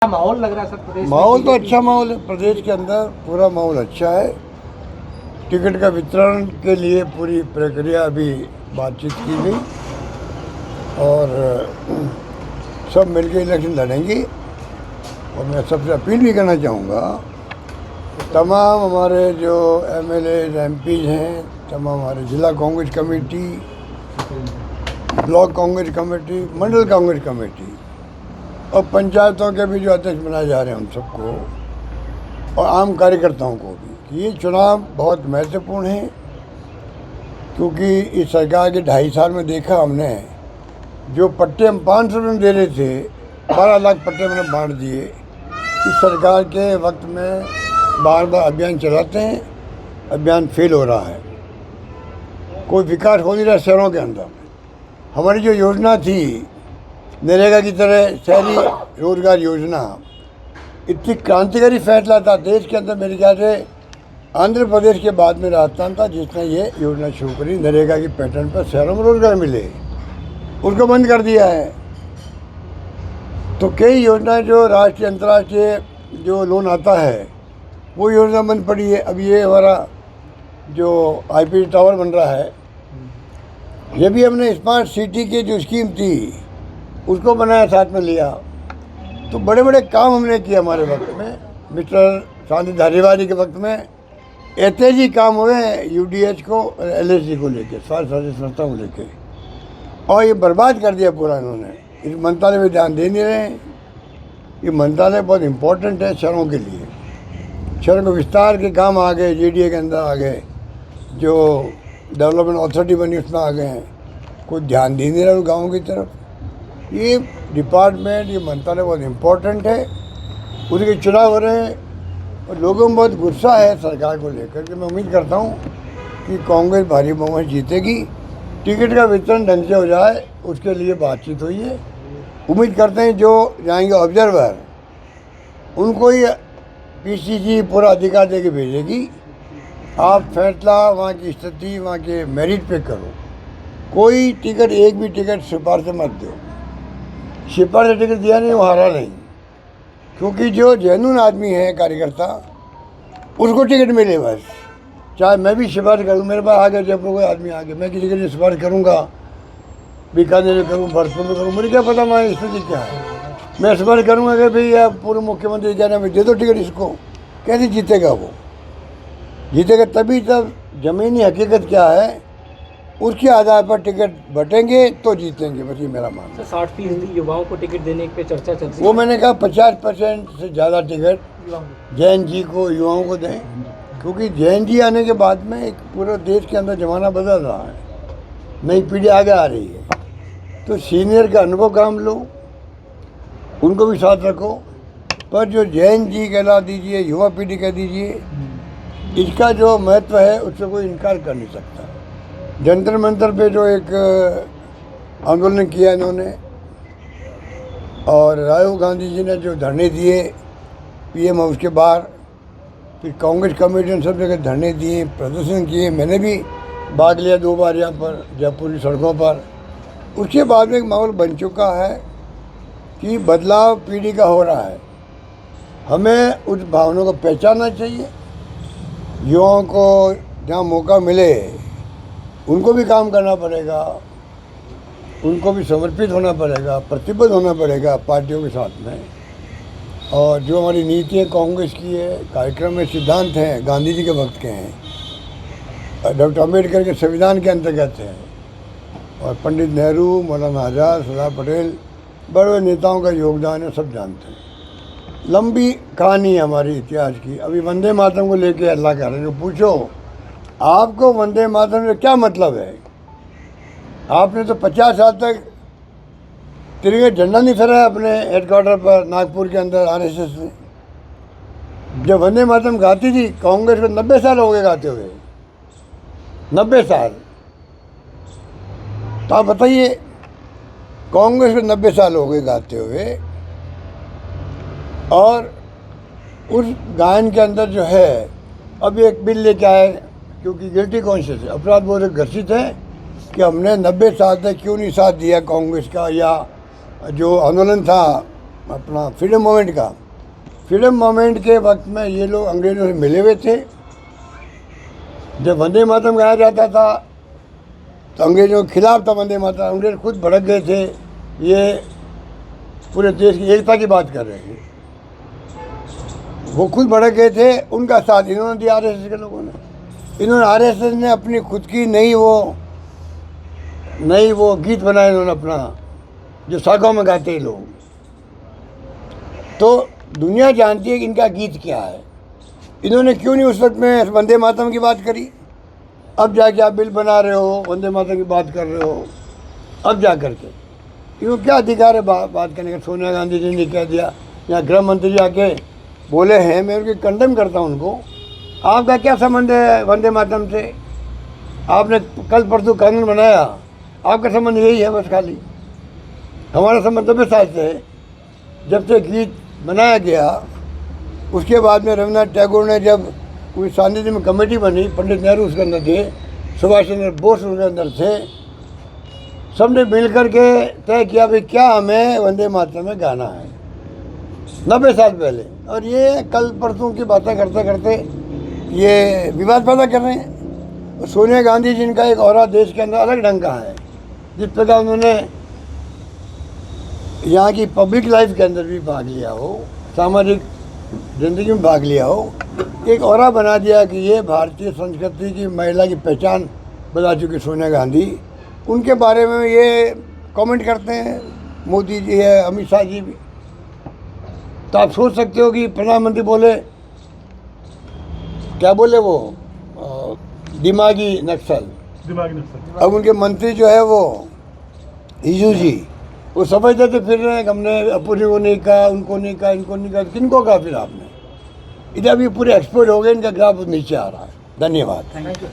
माहौल लग रहा है सर प्रदेश में? माहौल तो अच्छा माहौल है प्रदेश के अंदर, पूरा माहौल अच्छा है। टिकट का वितरण के लिए पूरी प्रक्रिया अभी बातचीत की गई और सब मिलकर इलेक्शन लड़ेंगे। और मैं सबसे अपील भी करना चाहूँगा, तमाम हमारे जो एमएलए एमपीज हैं, तमाम हमारे जिला Congress committee, block Congress committee, मंडल कांग्रेस कमेटी और पंचायतों के भी जो अध्यक्ष बनाए जा रहे हैं उन सबको और आम कार्यकर्ताओं को भी कि ये चुनाव बहुत महत्वपूर्ण है, क्योंकि इस सरकार के 2.5 साल में देखा हमने जो पट्टे हम 500 रुपये में दे रहे थे, 12 लाख पट्टे मैंने बांट दिए। इस सरकार के वक्त में बार बार अभियान चलाते हैं, अभियान फेल हो रहा है, कोई विकास हो नहीं रहा शहरों के अंदर। हमारी जो योजना थी नरेगा की तरह शहरी रोजगार योजना, इतनी क्रांतिकारी फैसला था देश के अंदर। मेरे ख्याल से आंध्र प्रदेश के बाद में राजस्थान था जिसने ये योजना शुरू करी, नरेगा की पैटर्न पर शहरों में रोजगार मिले, उसको बंद कर दिया है। तो कई योजनाएं जो राष्ट्रीय अंतर्राष्ट्रीय जो लोन आता है वो योजना बंद पड़ी है। अब ये हमारा जो आईपीडी टावर बन रहा है, ये भी हमने स्मार्ट सिटी की जो स्कीम थी उसको बनाया, साथ में लिया। तो बड़े बड़े काम हमने किए हमारे वक्त में, मिस्टर शांति धारीवाल के वक्त में ऐसे काम हुए हैं यूडीएच को, एलएससी को लेके, स्वास्थ्य साझी संस्था को लेके, और ये बर्बाद कर दिया पूरा इन्होंने। इस मंत्रालय में ध्यान दे नहीं रहे हैं। ये मंत्रालय बहुत इम्पोर्टेंट है शहरों के लिए, शहरों के विस्तार के काम आ गए, जेडीए के अंदर आ गए, जो डेवलपमेंट अथॉरिटी बनी उसमें आ गए हैं, कोई ध्यान दे नहीं रहा गाँव की तरफ। ये डिपार्टमेंट, ये मंत्रालय बहुत इम्पोर्टेंट है, उसके चुनाव हो रहे हैं और लोगों में बहुत गुस्सा है सरकार को लेकर के। मैं उम्मीद करता हूँ कि कांग्रेस भारी बहुमत जीतेगी, टिकट का वितरण ढंग से हो जाए, उसके लिए बातचीत हुई है। उम्मीद करते हैं जो जाएंगे ऑब्जर्वर उनको ही पीसीसी पूरा अधिकार दे के भेजेगी, आप फैसला वहाँ की स्थिति, वहाँ के मेरिट पे करो। कोई टिकट, एक भी टिकट सिफारिश से मत दो। सिफारिश टिकट दिया नहीं वो हारा नहीं, क्योंकि जो जेन्युइन आदमी है कार्यकर्ता उसको टिकट मिले बस। चाहे मैं भी सिफारिश करूँ, मेरे पास आ गया जयपुर कोई आदमी आ गया, मैं किसी के लिए सिफारिश करूँगा, बीकानेर में करूँ, भरतपुर में करूँ, मुझे क्या पता हमारी स्थिति क्या है। मैं सिफारिश करूँगा कि भैया पूर्व मुख्यमंत्री कह रहे हैं दे दो टिकट इसको, कैसे जीतेगा वो? जीतेगा तभी जब ज़मीनी हकीकत क्या है उसके आधार पर टिकट बटेंगे तो जीतेंगे, बस ये मेरा मानना है। 60% युवाओं को टिकट देने पे चर्चा चल रही है। वो मैंने कहा 50% से ज़्यादा टिकट जैन जी को, युवाओं को दें, क्योंकि जैन जी आने के बाद में एक पूरे देश के अंदर ज़माना बदल रहा है, नई पीढ़ी आगे आ रही है। तो सीनियर का अनुभव काम लो, उनको भी साथ रखो, पर जो जैन जी कहला दीजिए, युवा पीढ़ी कह दीजिए, इसका जो महत्व है उससे कोई इनकार कर नहीं सकता। जंतर मंतर पे जो एक आंदोलन किया इन्होंने, और राजीव गांधी जी ने जो धरने दिए पीएम हाउस के बाहर, फिर कांग्रेस कमेटी ने सब जगह धरने दिए, प्रदर्शन किए, मैंने भी भाग लिया 2 बार यहाँ पर जयपुर की सड़कों पर। उसके बाद में एक माहौल बन चुका है कि बदलाव पीढ़ी का हो रहा है। हमें उस भावनाओं को पहचानना चाहिए, युवाओं को जहाँ मौका मिले उनको भी काम करना पड़ेगा, उनको भी समर्पित होना पड़ेगा, प्रतिबद्ध होना पड़ेगा पार्टियों के साथ में। और जो हमारी नीतियाँ कांग्रेस की है, कार्यक्रम में सिद्धांत हैं, गांधी जी के वक्त के हैं, डॉक्टर अम्बेडकर के संविधान के अंतर्गत हैं, और पंडित नेहरू, मौलाना आज़ाद, सरदार पटेल, बड़े बड़े नेताओं का योगदान है, सब जानते हैं। लंबी कहानी है हमारी इतिहास की। अभी वंदे मातरम को लेके अल्लाह कह रहे हैं, पूछो आपको वंदे मातरम से क्या मतलब है? आपने तो 50 साल तक तिरंगे झंडा नहीं फहराया अपने हेडक्वार्टर पर नागपुर के अंदर आरएसएस ने। जब वंदे मातरम गाती थी कांग्रेस को 90 साल हो गए गाते हुए, 90 साल। तो आप बताइए, कांग्रेस को 90 साल हो गए गाते हुए, और उस गायन के अंदर जो है अब एक बिल लेके आए, क्योंकि गिल्टी कॉन्शियस है, अपराध बोध ग्रसित है कि हमने 90 साल तक क्यों नहीं साथ दिया कांग्रेस का, या जो आंदोलन था अपना फ्रीडम मूवमेंट का, फ्रीडम मूवमेंट के वक्त में ये लोग अंग्रेज़ों से मिले हुए थे। जब वंदे मातरम गाया जाता था तो अंग्रेज़ों के खिलाफ था वंदे मातरम, अंग्रेज़ खुद भड़क गए थे। ये पूरे देश की एकता की बात कर रहे थे, वो खुद भड़क गए थे। उनका साथ इन्होंने दिया आरएसएस के लोगों ने। इन्होंने आरएसएस ने अपनी खुद की नई वो गीत बनाए इन्होंने अपना, जो शाखाओं में गाते हैं लोग। तो दुनिया जानती है कि इनका गीत क्या है। इन्होंने क्यों नहीं उस वक्त में वंदे मातरम की बात करी? अब जाके आप बिल बना रहे हो, वंदे मातरम की बात कर रहे हो, अब जा करके इनको क्या अधिकार है बात करने का? सोनिया गांधी जी ने कह दिया, या गृह मंत्री आके बोले हैं, मैं उनकी कंडेम करता हूँ उनको। आपका क्या संबंध है वंदे मातरम से? आपने कल परसों कानून बनाया, आपका संबंध यही है बस खाली। हमारा संबंध 90 साल से है, जब से गीत बनाया गया। उसके बाद में रविन्द्रनाथ टैगोर ने जब कोई सानिध्य में कमेटी बनी, पंडित नेहरू उसके अंदर थे, सुभाष चंद्र बोस उसके अंदर थे, सबने मिल कर के तय किया भाई क्या हमें वंदे मातरम में गाना है 90 साल पहले। और ये कल परसों की बातें करते करते ये विवाद पैदा कर रहे हैं। सोनिया गांधी जिनका एक और देश के अंदर अलग ढंग का है, जिस प्रकार उन्होंने यहाँ की पब्लिक लाइफ के अंदर भी भाग लिया हो, सामाजिक ज़िंदगी में भाग लिया हो, एक और बना दिया कि ये भारतीय संस्कृति की महिला की पहचान बता चुकी सोनिया गांधी। उनके बारे में ये कमेंट करते हैं मोदी जी है, अमित शाह जी भी। तो आप सोच सकते हो कि प्रधानमंत्री बोले, क्या बोले वो, दिमागी नक्सल। अब उनके मंत्री जो है वो रिजिजू जी, वो समझते थे फिर रहे कि हमने अपूरी को नहीं कहा, उनको नहीं कहा, इनको नहीं कहा, किनको कहा फिर आपने? इधर भी पूरे एक्सपोर्ट हो गए, इनका ग्राफ नीचे आ रहा है। धन्यवाद। Thank you.